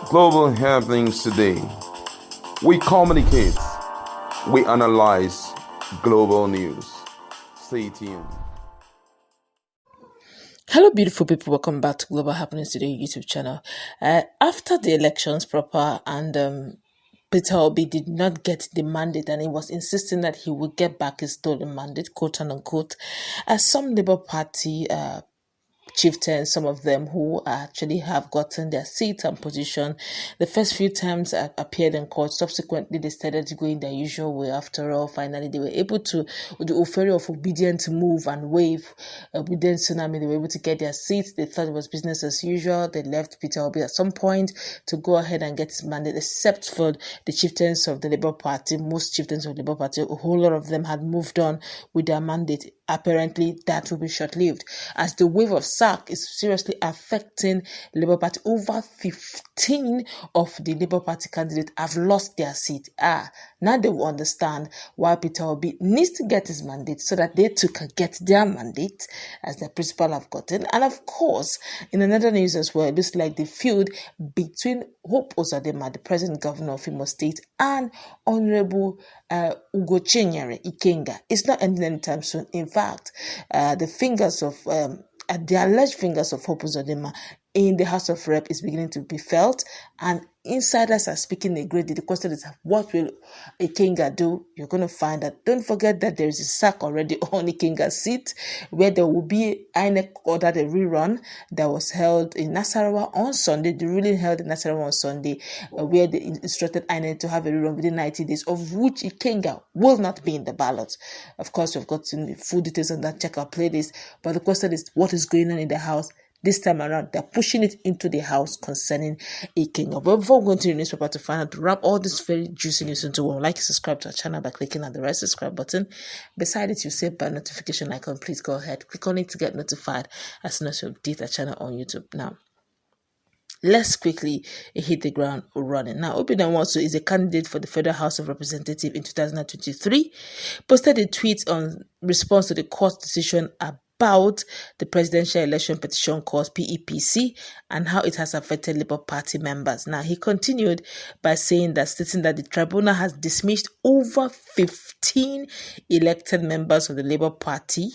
Global happenings today. We communicate, we analyze global news. Stay tuned. Hello, beautiful people. Welcome back to Global Happenings Today YouTube channel. After the elections proper and Peter Obi did not get the mandate and he was insisting that he would get back his stolen mandate, quote unquote, some Labour Party chieftains, some of them who actually have gotten their seat and position. The first few times appeared in court. Subsequently, they started going their usual way. After all, finally, they were able to, with the authority of obedience, move and wave. Within tsunami, they were able to get their seats. They thought it was business as usual. They left Peter Obi at some point to go ahead and get his mandate, except for the chieftains of the Labour Party. Most chieftains of the Labour Party, a whole lot of them had moved on with their mandate. Apparently, that will be short-lived, as the wave of sack is seriously affecting Labour Party. Over 15 of the Labour Party candidates have lost their seat. Now they will understand why Peter Obi needs to get his mandate so that they too can get their mandate as the principal have gotten. And of course, in another news as well, it looks like the feud between Hope Uzodima, the present governor of Imo State, and Honorable Ikenga is not ending anytime soon. In fact, the alleged fingers of Hope Uzodima in the House of Rep is beginning to be felt, and insiders are speaking a great deal. The question is, what will Ikenga do? You're going to find out. Don't forget that there is a sack already on Ikenga's seat, where there will be INEC ordered a rerun that was held in Nasarawa on Sunday. The ruling held in Nasarawa on Sunday, where they instructed INEC to have a rerun within 90 days, of which Ikenga will not be in the ballot. Of course, we've got the full details on that. Check our playlist. But the question is, what is going on in the House? This time around, they're pushing it into the House concerning Ikenga. But before we go into the newspaper to find out, to wrap all this very juicy news into one, like, subscribe to our channel by clicking on the red subscribe button. Beside it, you save by notification icon. Please go ahead, click on it to get notified as soon as you update our channel on YouTube. Now, let's quickly hit the ground running. Now, Uzodima is a candidate for the Federal House of Representatives in 2023. Posted a tweet on response to the court decision about the presidential election petition called PEPC and how it has affected Labour Party members. Now, he continued by stating that the Tribunal has dismissed over 15 elected members of the Labour Party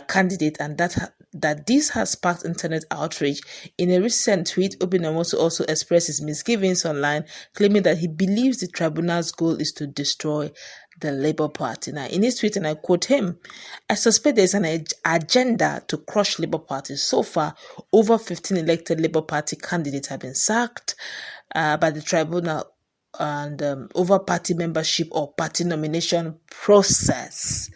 candidate, and that this has sparked internet outrage. In a recent tweet, Uzodima also expressed his misgivings online, claiming that he believes the Tribunal's goal is to destroy the Labour Party. Now, in his tweet, and I quote him, "I suspect there's an agenda to crush Labour Party. So far, over 15 elected Labour Party candidates have been sacked by the Tribunal and over party membership or party nomination process."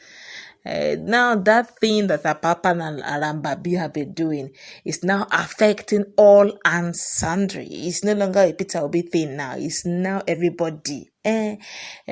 Now, that thing that Apapa and Arambabi have been doing is now affecting all and sundry. It's no longer a Peter Obi thing now. It's now everybody.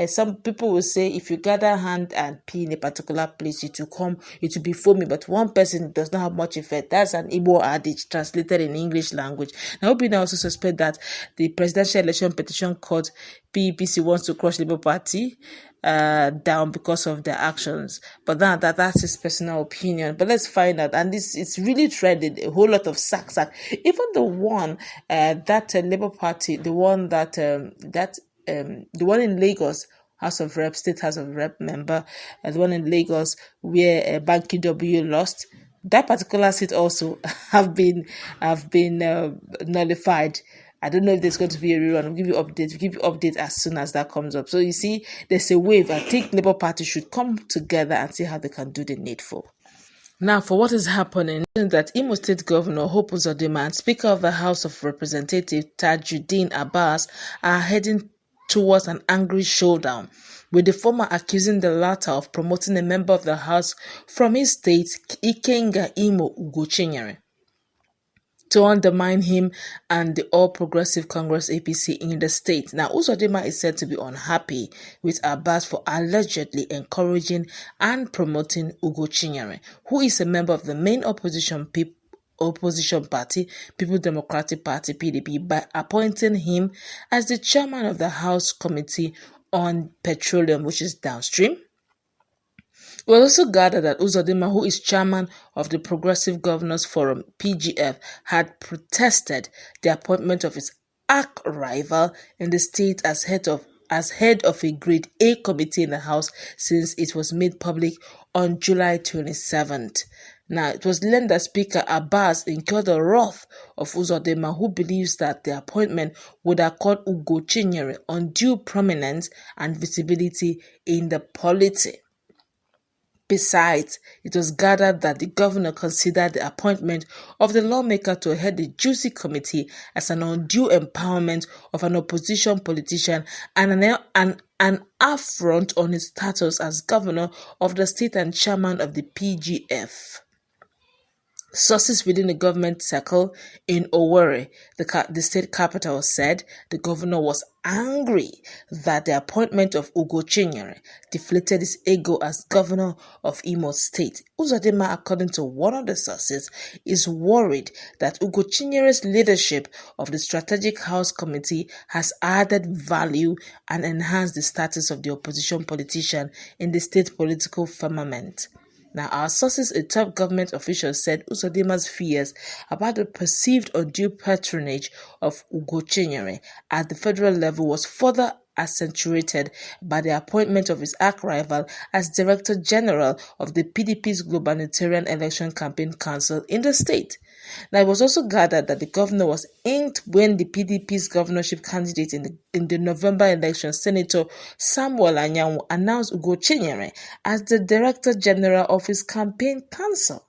Some people will say, if you gather hand and pee in a particular place, it will be foamy, but one person does not have much effect. That's an Igbo adage translated in English language. Now, we also suspect that the presidential election petition called PEPC wants to crush Labour Party down because of their actions, but that's his personal opinion. But let's find out. And it's really threaded a whole lot of sack. Even the one that Labour Party, the one that the one in Lagos House of Rep, State House of Rep member, the one in Lagos where Banky W lost, that particular seat also have been nullified. I don't know if there's going to be a rerun. We'll give you update as soon as that comes up. So you see, there's a wave. I think Labour Party should come together and see how they can do the needful. Now, for what is happening, that Imo State Governor Hope Uzodima and Speaker of the House of Representatives Tajuddin Abbas are heading towards an angry showdown, with the former accusing the latter of promoting a member of the House from his state, Ikenga Imo Ugochinyere, to undermine him and the All Progressive Congress APC in the state. Now, Uzodima is said to be unhappy with Abbas for allegedly encouraging and promoting Ugochinyere, who is a member of the main opposition party, People's Democratic Party, PDP, by appointing him as the chairman of the House Committee on Petroleum, which is downstream. We also gathered that Uzodima, who is chairman of the Progressive Governors Forum, PGF, had protested the appointment of his arch-rival in the state as head of a Grade A committee in the House since it was made public on July 27th. Now, it was learned that Speaker Abbas incurred the wrath of Uzodima, who believes that the appointment would accord Ugochinyere undue prominence and visibility in the polity. Besides, it was gathered that the governor considered the appointment of the lawmaker to head the juicy committee as an undue empowerment of an opposition politician and an affront on his status as governor of the state and chairman of the PGF. Sources within the government circle in Owerri, the state capital, said the governor was angry that the appointment of Ugochinyere deflated his ego as governor of Imo State. Uzodima, according to one of the sources, is worried that Ugochinyere's leadership of the Strategic House Committee has added value and enhanced the status of the opposition politician in the state political firmament. Now, our sources, a top government official, said Uzodima's fears about the perceived undue patronage of Ugochinyere at the federal level was further accentuated by the appointment of his arch-rival as Director General of the PDP's Gubernatorial Election Campaign Council in the state. Now, it was also gathered that the governor was inked when the PDP's governorship candidate in the November election, Senator Samuel Anyanwu, announced Ugochinyere as the Director General of his campaign council.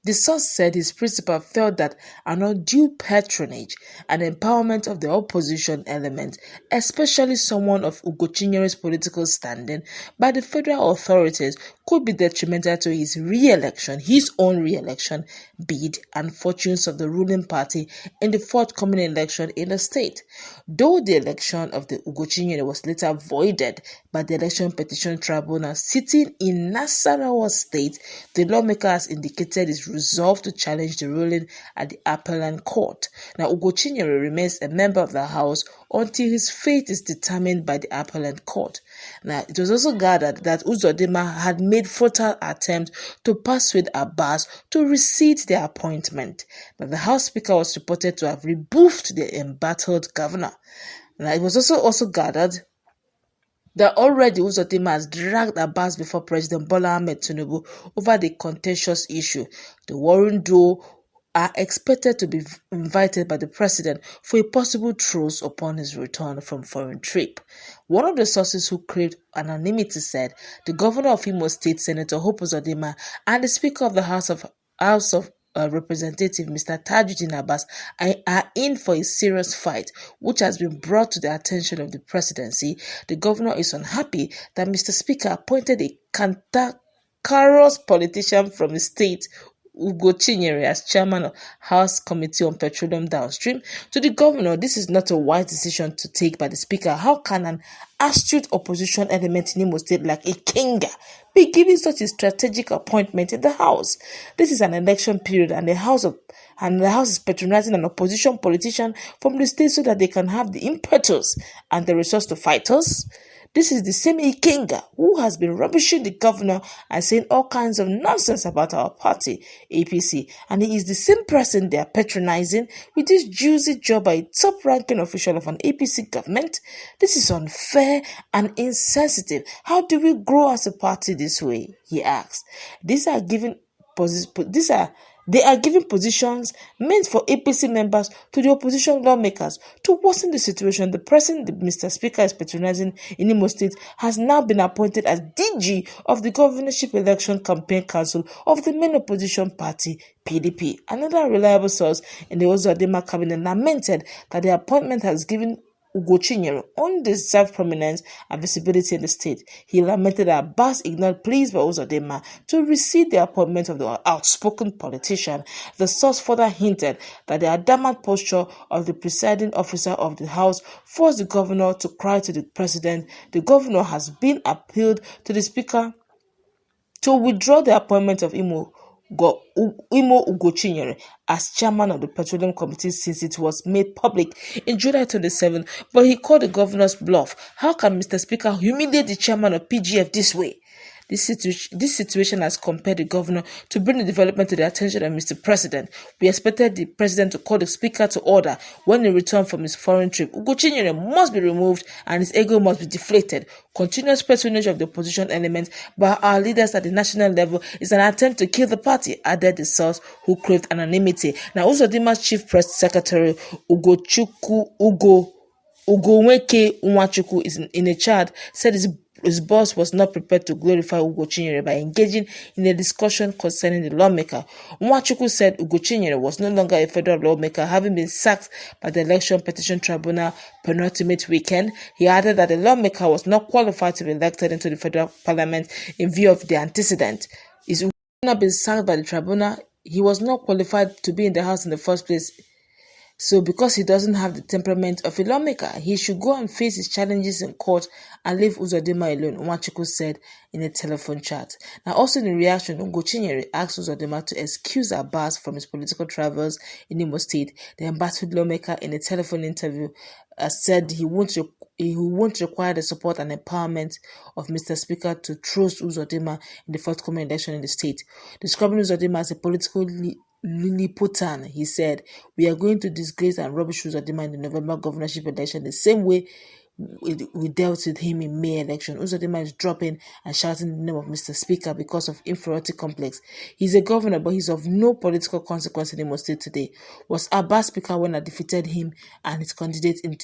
The source said his principal felt that an undue patronage and empowerment of the opposition element, especially someone of Ugochinyere's political standing, by the federal authorities could be detrimental to his own re-election bid and fortunes of the ruling party in the forthcoming election in the state. Though the election of the Ugochinyere was later voided by the Election Petition Tribunal sitting in Nasarawa State, the lawmaker has indicated his resolve to challenge the ruling at the appellate court. Now, Ugochinyere remains a member of the House until his fate is determined by the appellate court. Now, it was also gathered that Uzodima had made futile attempts to persuade Abbas to rescind the appointment, but the House Speaker was reported to have rebuffed the embattled governor. Now, it was also gathered that already Uzodima has dragged Abbas before President Bola Ahmed Tinubu over the contentious issue. The warring duo are expected to be invited by the president for a possible truce upon his return from foreign trip. One of the sources who craved anonymity said the governor of Imo State, Senator Hope Uzodima, and the Speaker of the House of Representative Mr. Tajuddin Abbas are in for a serious fight, which has been brought to the attention of the presidency. The governor is unhappy that Mr. Speaker appointed a cantankerous politician from the state, Ugochinyere, as chairman of House Committee on Petroleum Downstream. To the governor, this is not a wise decision to take by the speaker. How can an astute opposition element in Imo State like Ikenga be given such a strategic appointment in the House? This is an election period, and the House is patronizing an opposition politician from the state so that they can have the impetus and the resource to fight us. This is the same Ikenga who has been rubbishing the governor and saying all kinds of nonsense about our party, APC, and he is the same person they are patronizing with this juicy job by a top-ranking official of an APC government. This is unfair and insensitive. How do we grow as a party this way? He asked. They are giving positions meant for APC members to the opposition lawmakers to worsen the situation. The person the Mr. Speaker is patronizing in Imo State has now been appointed as DG of the Governorship Election Campaign Council of the main opposition party, PDP. Another reliable source in the Uzodima cabinet lamented that the appointment has given Ugochinyere undeserved prominence and visibility in the state. He lamented that Abbas ignored pleas by Uzodima to rescind the appointment of the outspoken politician. The source further hinted that the adamant posture of the presiding officer of the House forced the governor to cry to the president. The governor has been appealed to the speaker to withdraw the appointment of Imo Ugochinyere as chairman of the Petroleum Committee since it was made public in July 27, but he called the governor's bluff. How can Mr. Speaker humiliate the chairman of PGF this way? This situation has compelled the governor to bring the development to the attention of Mr. President. We expected the president to call the speaker to order when he returned from his foreign trip. Uzodima must be removed and his ego must be deflated. Continuous patronage of the opposition element by our leaders at the national level is an attempt to kill the party, added the source who craved anonymity. Now, Uzodima's chief press secretary, Ugoweke Nwachukwu, is in a chat, said his boss was not prepared to glorify Uzodima by engaging in a discussion concerning the lawmaker. Nwachukwu said Uzodima was no longer a federal lawmaker, having been sacked by the Election Petition Tribunal penultimate weekend. He added that the lawmaker was not qualified to be elected into the federal parliament in view of the antecedent. Is Uzodima been sacked by the tribunal? He was not qualified to be in the house in the first place. So because he doesn't have the temperament of a lawmaker, he should go and face his challenges in court and leave Uzodima alone, Nwachukwu said in a telephone chat. Now, also in reaction, Uzodima asked Uzodima to excuse Abbas from his political travels in Imo State. The embattled lawmaker, in a telephone interview, said he won't require the support and empowerment of Mr. Speaker to trust Uzodima in the forthcoming election in the state. Describing Uzodima as a political Liliputan, he said, "We are going to disgrace and rubbish Uzodima in the November governorship election the same way we dealt with him in May election." Uzodima is dropping and shouting the name of Mr. Speaker because of inferiority complex. He's a governor, but he's of no political consequence in Imo State today. Was Abbas Speaker when I defeated him and his candidate in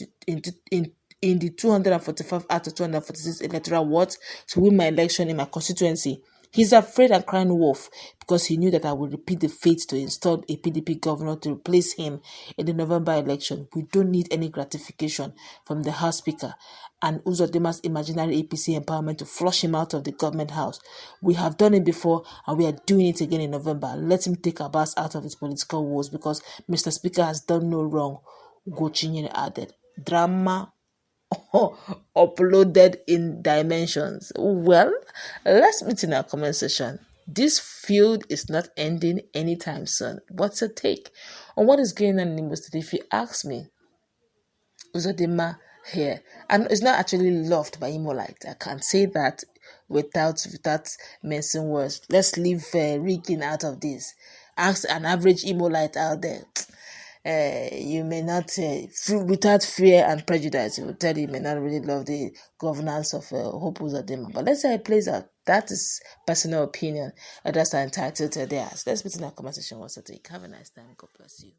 the 245 out of 246 electoral wards to win my election in my constituency? He's afraid and crying wolf because he knew that I would repeat the fate to install a PDP governor to replace him in the November election. We don't need any gratification from the House Speaker and Uzodima's imaginary APC empowerment to flush him out of the government house. We have done it before and we are doing it again in November. Let him take Abbas out of his political wars because Mr. Speaker has done no wrong, Uzodima added. Drama uploaded in dimensions. Well, let's meet in our comment section. This feud is not ending anytime soon. What's your take on what is going on in Imo State? If you ask me, Uzodima here, and it's not actually loved by Imolite. I can't say that without mentioning words. Let's leave rigging out of this. Ask an average Imolite out there. You may not, without fear and prejudice, you will tell you may not really love the governance of Hope Uzodima. But let's say it plays out. That is personal opinion. Others are entitled to theirs. Let's put in our conversation. What's your take? Have a nice time. God bless you.